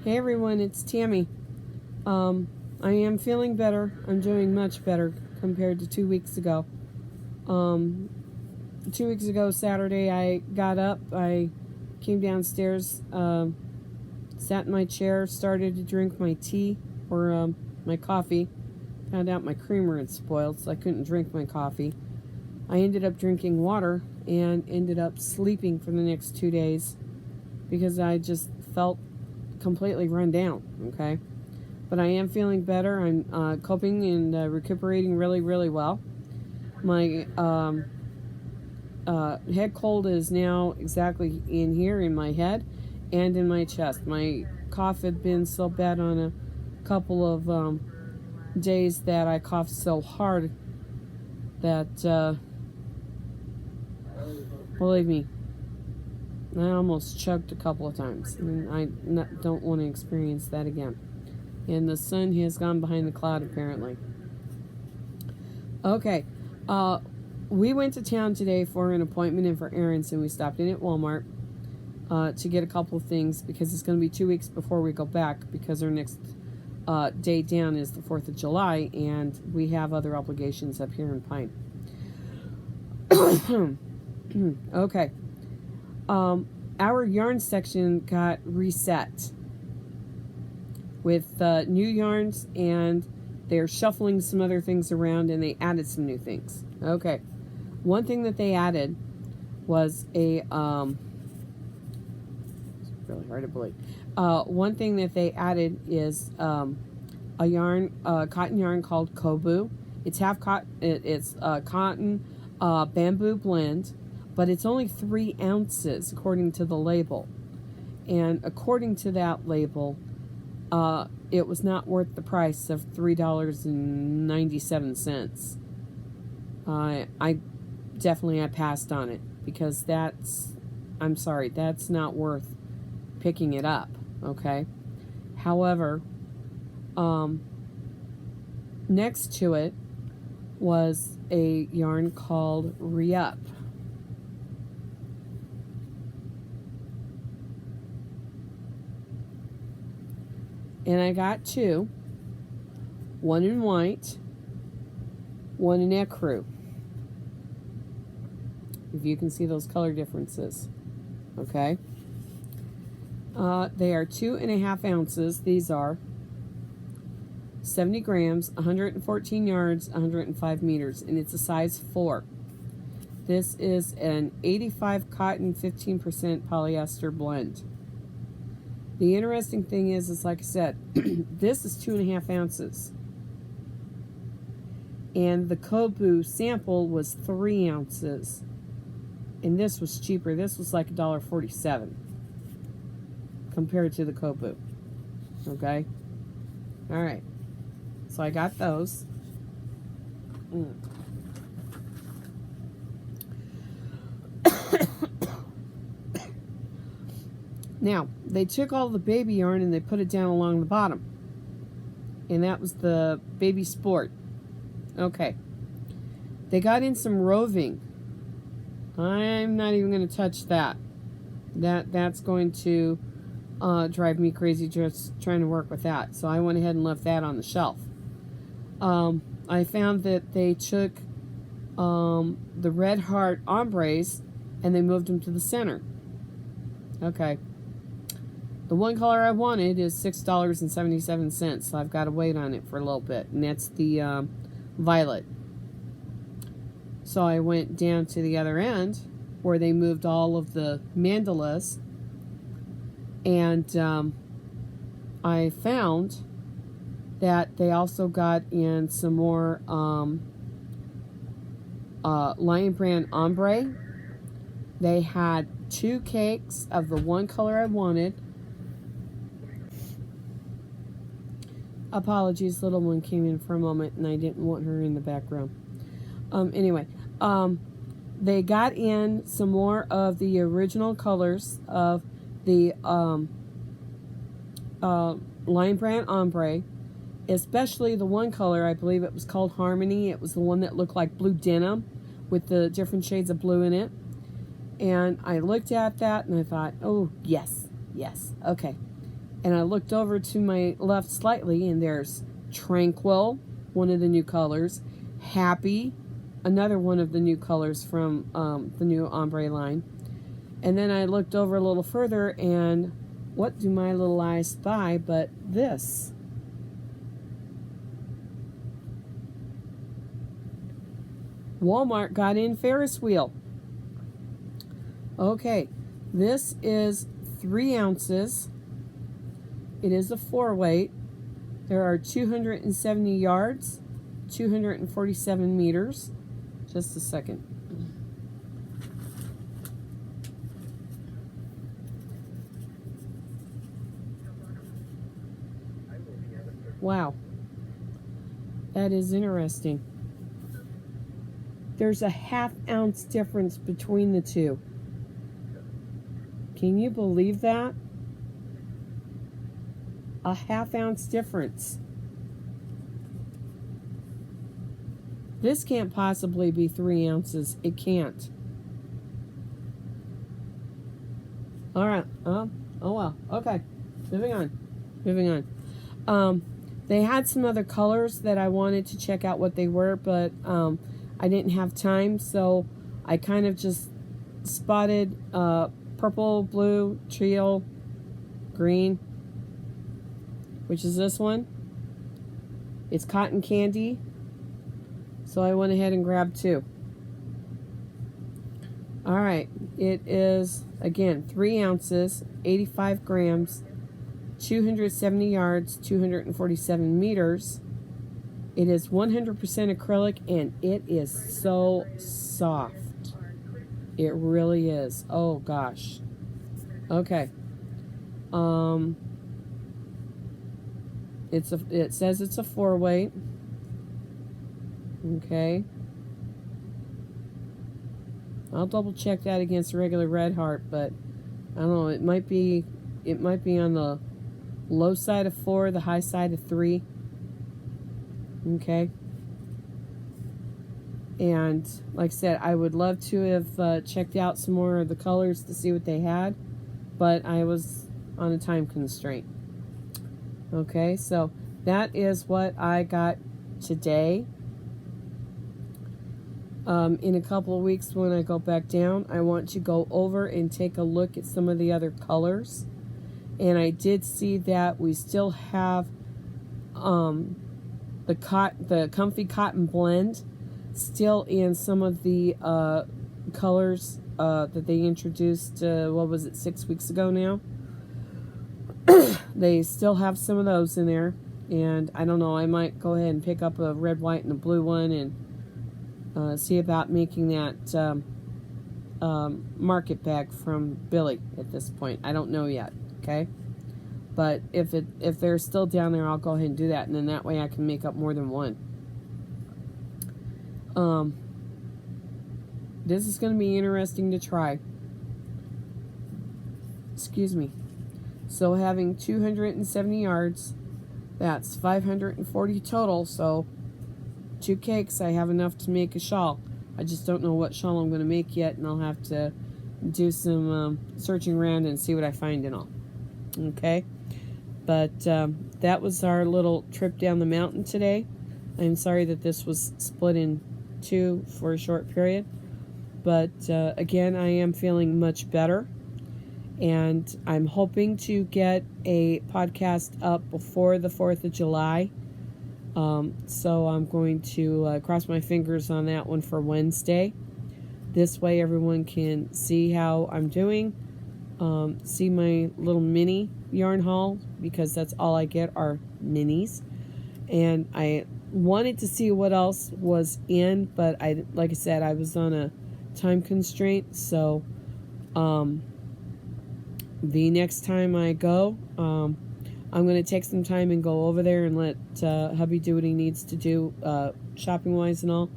Hey everyone, it's Tammy. I am feeling better. I'm doing much better compared to 2 weeks ago. 2 weeks ago, Saturday, I got up, I came downstairs, sat in my chair, started to drink my tea or my coffee. Found out my creamer had spoiled, so I couldn't drink my coffee. I ended up drinking water and ended up sleeping for the next 2 days because I just felt completely run down, okay? But I am feeling better. I'm coping and recuperating really, really well. My head cold is now exactly in here in my head and in my chest. My cough had been so bad on a couple of days that I coughed so hard that, believe me, I almost choked a couple of times, and I don't want to experience that again. And the sun has gone behind the cloud, apparently. Okay, we went to town today for an appointment and for errands, and we stopped in at Walmart to get a couple of things because it's going to be 2 weeks before we go back because our next day down is the 4th of July, and we have other obligations up here in Pine. Okay. Our yarn section got reset with new yarns, and they're shuffling some other things around, and they added some new things. Okay. One thing that they added was a, it's really hard to believe. One thing that they added is a yarn, cotton yarn called Kobu. It's half cotton, it's cotton bamboo blend, but it's only 3 ounces according to the label. And according to that label, it was not worth the price of $3.97. I passed on it because I'm sorry, that's not worth picking it up, okay? However, next to it was a yarn called Re-Up. And I got 2, one in white, one in ecru. If you can see those color differences, okay? They are 2.5 ounces. These are 70 grams, 114 yards, 105 meters, and it's a size 4. This is an 85 cotton, 15% polyester blend. The interesting thing is like I said, this is 2.5 ounces. And the Kobu sample was 3 ounces. And this was cheaper. This was like $1.47 compared to the Kobu. Okay? Alright. So I got those. Now, they took all the baby yarn and they put it down along the bottom. And that was the baby sport. Okay. They got in some roving. I'm not even going to touch that. That's going to drive me crazy just trying to work with that. So I went ahead and left that on the shelf. I found that they took the Red Heart ombres and they moved them to the center. Okay. The one color I wanted is $6.77, so I've got to wait on it for a little bit, and that's the violet. So I went down to the other end where they moved all of the mandalas, and I found that they also got in some more Lion Brand ombre. They had 2 cakes of the one color I wanted. Apologies, little one came in for a moment and I didn't want her in the background. Anyway, they got in some more of the original colors of the Lion Brand ombre, especially the one color, I believe it was called Harmony. It was the one that looked like blue denim with the different shades of blue in it. And I looked at that and I thought, oh, yes, okay. And I looked over to my left slightly, and there's Tranquil, one of the new colors. Happy, another one of the new colors from the new ombre line. And then I looked over a little further, and what do my little eyes spy but this? Walmart got in Ferris wheel. Okay, this is 3 ounces. It is a 4-weight. There are 270 yards, 247 meters. Just a second. Wow. That is interesting. There's a 1/2 ounce difference between the two. Can you believe that? A 1/2 ounce difference. This can't possibly be 3 ounces. It can't. All right. Oh well. Okay. Moving on. They had some other colors that I wanted to check out what they were, but I didn't have time, so I kind of just spotted purple, blue, teal, green, which is this one. It's cotton candy, so I went ahead and grabbed 2. All right, it is, again, 3 ounces, 85 grams, 270 yards, 247 meters. It is 100% acrylic, and it is so soft. It really is. Oh gosh. Okay. It says it's a 4-weight. Okay. I'll double check that against regular Red Heart, but I don't know. It might be on the low side of 4, the high side of 3. Okay. And like I said, I would love to have checked out some more of the colors to see what they had, but I was on a time constraint. Okay, so that is what I got today. In a couple of weeks when I go back down, I want to go over and take a look at some of the other colors. And I did see that we still have the Comfy Cotton Blend still in some of the colors that they introduced, 6 weeks ago now. They still have some of those in there, and I don't know, I might go ahead and pick up a red, white, and a blue one and see about making that market bag from Billy at this point. I don't know yet, okay? But if they're still down there, I'll go ahead and do that, and then that way I can make up more than one. This is going to be interesting to try. Excuse me. So having 270 yards, that's 540 total, so 2 cakes, I have enough to make a shawl. I just don't know what shawl I'm going to make yet, and I'll have to do some searching around and see what I find and all. Okay? But that was our little trip down the mountain today. I'm sorry that this was split in 2 for a short period. But again, I am feeling much better. And I'm hoping to get a podcast up before the 4th of July. So I'm going to cross my fingers on that one for Wednesday. This way everyone can see how I'm doing. See my little mini yarn haul, because that's all I get are minis. And I wanted to see what else was in, but like I said, I was on a time constraint. So the next time I go, I'm going to take some time and go over there and let hubby do what he needs to do shopping wise and all,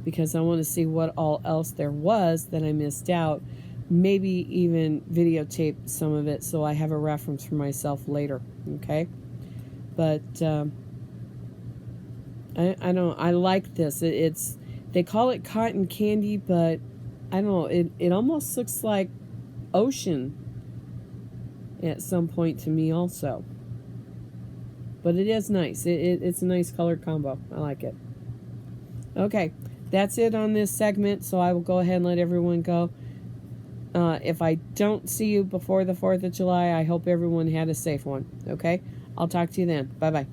because I want to see what all else there was that I missed out. Maybe even videotape some of it so I have a reference for myself later. Okay, but I don't. I like this. They call it cotton candy, but I don't know. It almost looks like ocean. at some point to me also. But it is nice. It's a nice color combo. I like it. Okay, that's it on this segment, so I will go ahead and let everyone go. If I don't see you before the 4th of July, I hope everyone had a safe one. Okay? I'll talk to you then. Bye-bye.